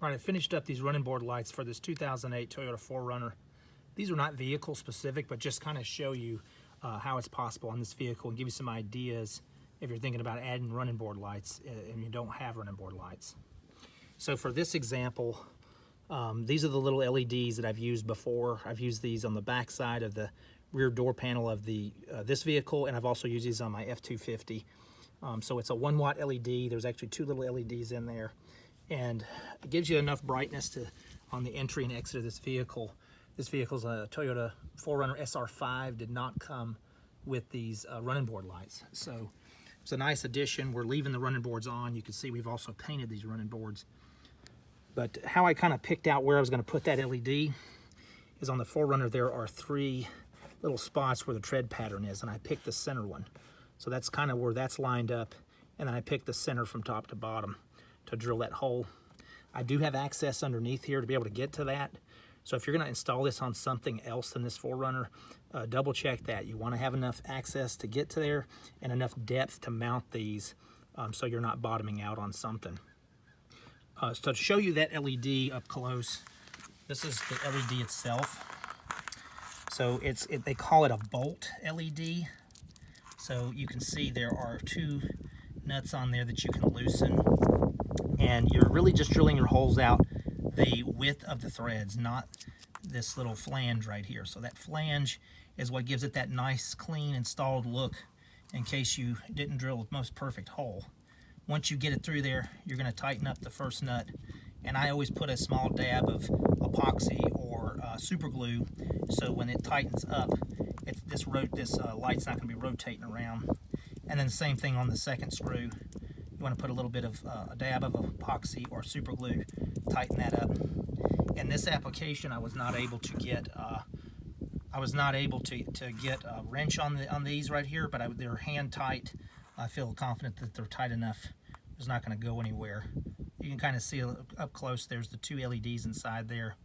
Right, I finished up these running board lights for this 2008 Toyota 4Runner. These are not vehicle specific, but just kind of show you how it's possible on this vehicle and give you some ideas if you're thinking about adding running board lights and you don't have running board lights. So for this example, these are the little LEDs that I've used before. I've used these on the back side of the rear door panel of the this vehicle, and I've also used these on my F-250. So it's a 1 watt LED. There's actually 2 little LEDs in there, and it gives you enough brightness on the entry and exit of this vehicle. This vehicle's a Toyota 4Runner SR5, did not come with these running board lights. So it's a nice addition. We're leaving the running boards on. You can see we've also painted these running boards. But how I kind of picked out where I was going to put that LED is on the 4Runner. There are 3 little spots where the tread pattern is, and I picked the center one. So that's kind of where that's lined up, and then I picked the center from top to bottom to drill that hole. I do have access underneath here to be able to get to that. So if you're going to install this on something else than this 4Runner, double check that. You want to have enough access to get to there and enough depth to mount these so you're not bottoming out on something. So to show you that LED up close, this is the LED itself. So they call it a bolt LED. So you can see there are 2 nuts on there that you can loosen, and you're really just drilling your holes out the width of the threads, not this little flange right here. So that flange is what gives it that nice, clean, installed look in case you didn't drill the most perfect hole. Once you get it through there, you're going to tighten up the first nut, and I always put a small dab of epoxy or super glue, so when it tightens up, this light's not going to be rotating around. And then the same thing on the second screw. You want to put a little bit of a dab of epoxy or super glue, tighten that up. In this application, I was not able to get a wrench on these right here, but they're hand tight. I feel confident that they're tight enough. It's not going to go anywhere. You can kind of see up close. There's the 2 LEDs inside there.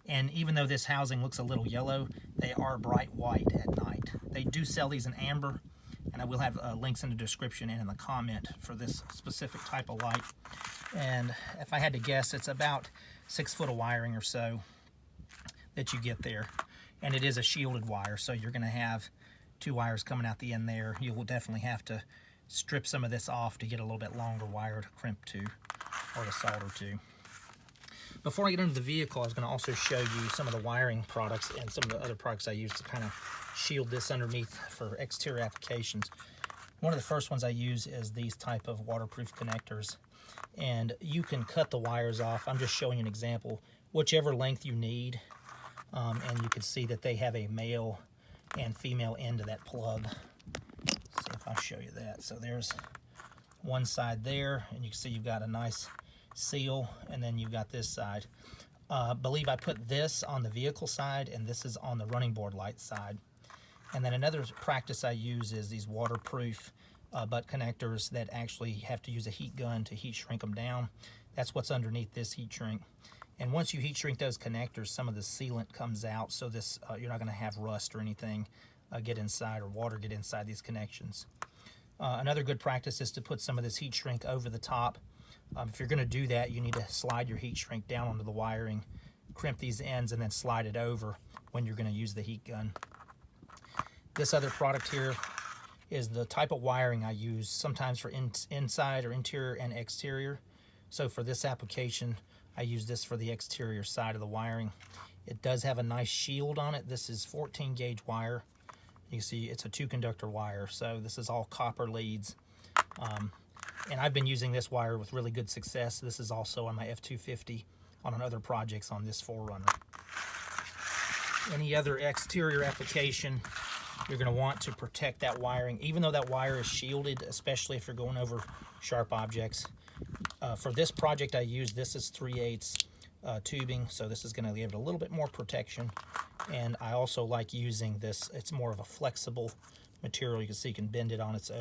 And even though this housing looks a little yellow, they are bright white at night. They do sell these in amber, and I will have links in the description and in the comment for this specific type of light. And if I had to guess, it's about 6 foot of wiring or so that you get there. And it is a shielded wire, so you're going to have 2 wires coming out the end there. You will definitely have to strip some of this off to get a little bit longer wire to crimp to or to solder to. Before I get into the vehicle, I was going to also show you some of the wiring products and some of the other products I use to kind of shield this underneath for exterior applications. One of the first ones I use is these type of waterproof connectors, and you can cut the wires off. I'm just showing you an example, whichever length you need, and you can see that they have a male and female end of that plug. Let's see if I show you that. So there's one side there, and you can see you've got a nice seal, and then you've got this side. Believe I put this on the vehicle side, and this is on the running board light side. And then another practice I use is these waterproof butt connectors that actually have to use a heat gun to heat shrink them down. That's what's underneath this heat shrink. And once you heat shrink those connectors, some of the sealant comes out, so this you're not going to have rust or anything get inside, or water get inside these connections. Another good practice is to put some of this heat shrink over the top. If you're going to do that, you need to slide your heat shrink down onto the wiring, crimp these ends, and then slide it over when you're going to use the heat gun. This other product here is the type of wiring I use sometimes for inside or interior and exterior. So for this application, I use this for the exterior side of the wiring. It does have a nice shield on it. This is 14 gauge wire. You see it's a 2 conductor wire, so this is all copper leads. And I've been using this wire with really good success. This is also on my F-250 on other projects on this 4Runner. Any other exterior application, you're going to want to protect that wiring, even though that wire is shielded, especially if you're going over sharp objects. For this project I use, this is 3/8 tubing, so this is going to give it a little bit more protection. And I also like using this. It's more of a flexible material. You can see you can bend it on its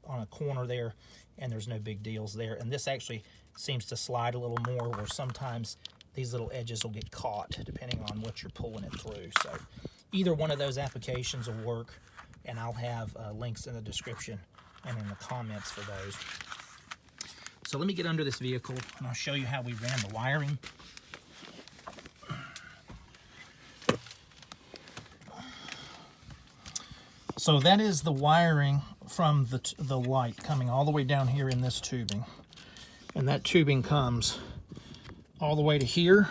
on a corner there, and there's no big deals there. And this actually seems to slide a little more, where sometimes these little edges will get caught depending on what you're pulling it through. So either one of those applications will work, and I'll have links in the description and in the comments for those. So let me get under this vehicle and I'll show you how we ran the wiring. So that is the wiring from the light coming all the way down here in this tubing. And that tubing comes all the way to here.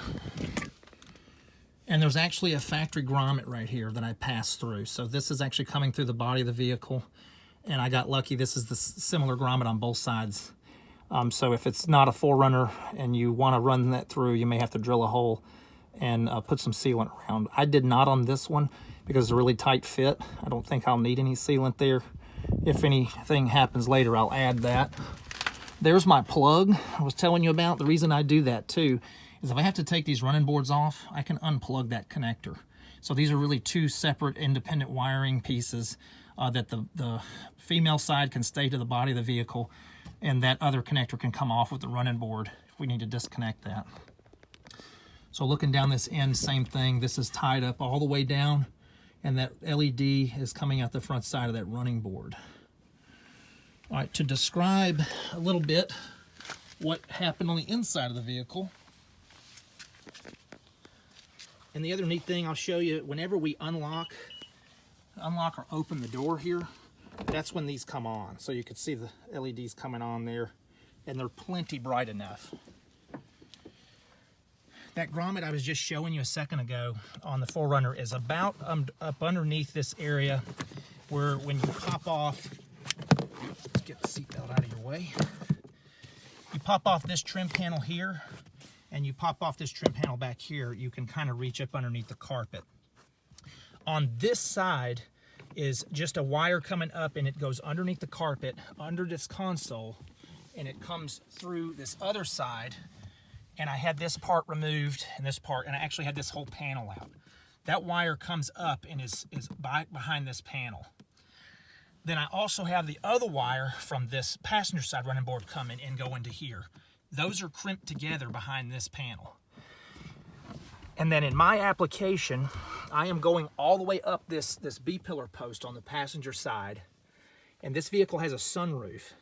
And there's actually a factory grommet right here that I passed through. So this is actually coming through the body of the vehicle. And I got lucky, this is the similar grommet on both sides. So if it's not a 4Runner and you want to run that through, you may have to drill a hole and put some sealant around. I did not on this one because it's a really tight fit. I don't think I'll need any sealant there. If anything happens later, I'll add that. There's my plug I was telling you about. The reason I do that too is if I have to take these running boards off, I can unplug that connector. So these are really two separate independent wiring pieces that the female side can stay to the body of the vehicle, and that other connector can come off with the running board if we need to disconnect that. So looking down this end, same thing. This is tied up all the way down, and that LED is coming out the front side of that running board. All right, to describe a little bit what happened on the inside of the vehicle. And the other neat thing I'll show you, whenever we unlock or open the door here, that's when these come on. So you can see the LEDs coming on there, and they're plenty bright enough. That grommet I was just showing you a second ago on the 4Runner is about up underneath this area where when you pop off, let's get the seatbelt out of your way. You pop off this trim panel here, and you pop off this trim panel back here, you can kind of reach up underneath the carpet. On this side is just a wire coming up, and it goes underneath the carpet, under this console, and it comes through this other side. And I had this part removed and this part, and I actually had this whole panel out. That wire comes up and is behind this panel. Then I also have the other wire from this passenger side running board coming and go into here. Those are crimped together behind this panel. And then in my application, I am going all the way up this B-pillar post on the passenger side. And this vehicle has a sunroof.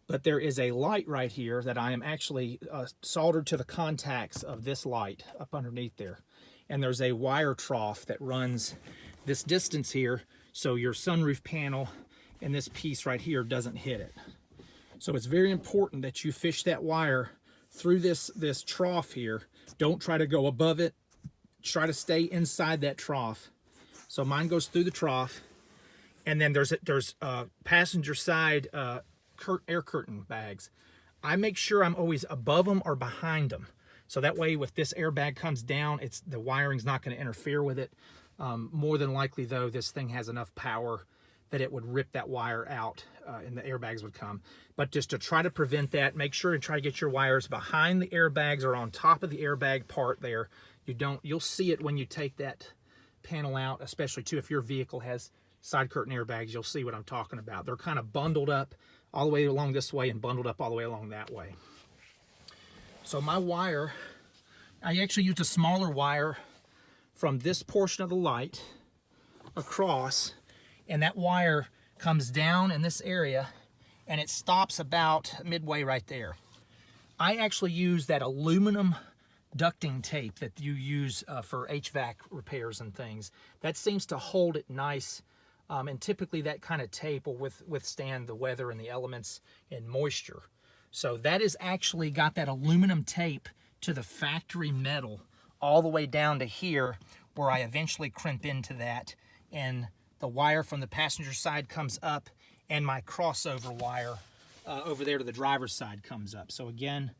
But there is a light right here that I am actually soldered to the contacts of this light up underneath there. And there's a wire trough that runs this distance here, so your sunroof panel and this piece right here doesn't hit it. So it's very important that you fish that wire through this trough here. Don't try to go above it. Try to stay inside that trough. So mine goes through the trough. And then there's passenger side air curtain bags. I make sure I'm always above them or behind them. So that way, if this airbag comes down, the wiring's not going to interfere with it. More than likely, though, this thing has enough power that it would rip that wire out and the airbags would come. But just to try to prevent that, make sure and try to get your wires behind the airbags or on top of the airbag part there. You'll see it when you take that panel out, especially too if your vehicle has side curtain airbags. You'll see what I'm talking about. They're kind of bundled up all the way along this way and bundled up all the way along that way. So my wire, I actually used a smaller wire from this portion of the light across, and that wire comes down in this area and it stops about midway right there. I actually use that aluminum ducting tape that you use for HVAC repairs and things. That seems to hold it nice. And typically that kind of tape will withstand the weather and the elements and moisture. So that is actually got that aluminum tape to the factory metal all the way down to here where I eventually crimp into that. And the wire from the passenger side comes up and my crossover wire over there to the driver's side comes up. So again,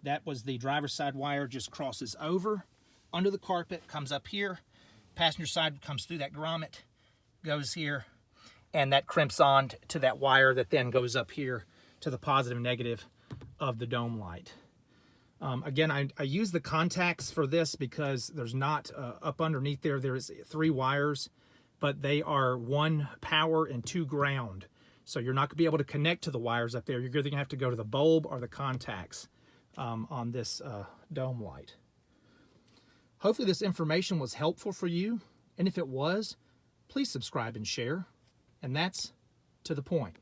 that was the driver's side wire, just crosses over under the carpet, comes up here. Passenger side comes through that grommet, goes here, and that crimps on to that wire that then goes up here to the positive and negative of the dome light. Again, I use the contacts for this because there's not up underneath there's 3 wires, but they are 1 power and 2 ground. So you're not going to be able to connect to the wires up there. You're going to have to go to the bulb or the contacts on this dome light. Hopefully this information was helpful for you, and if it was, please subscribe and share, and that's to the point.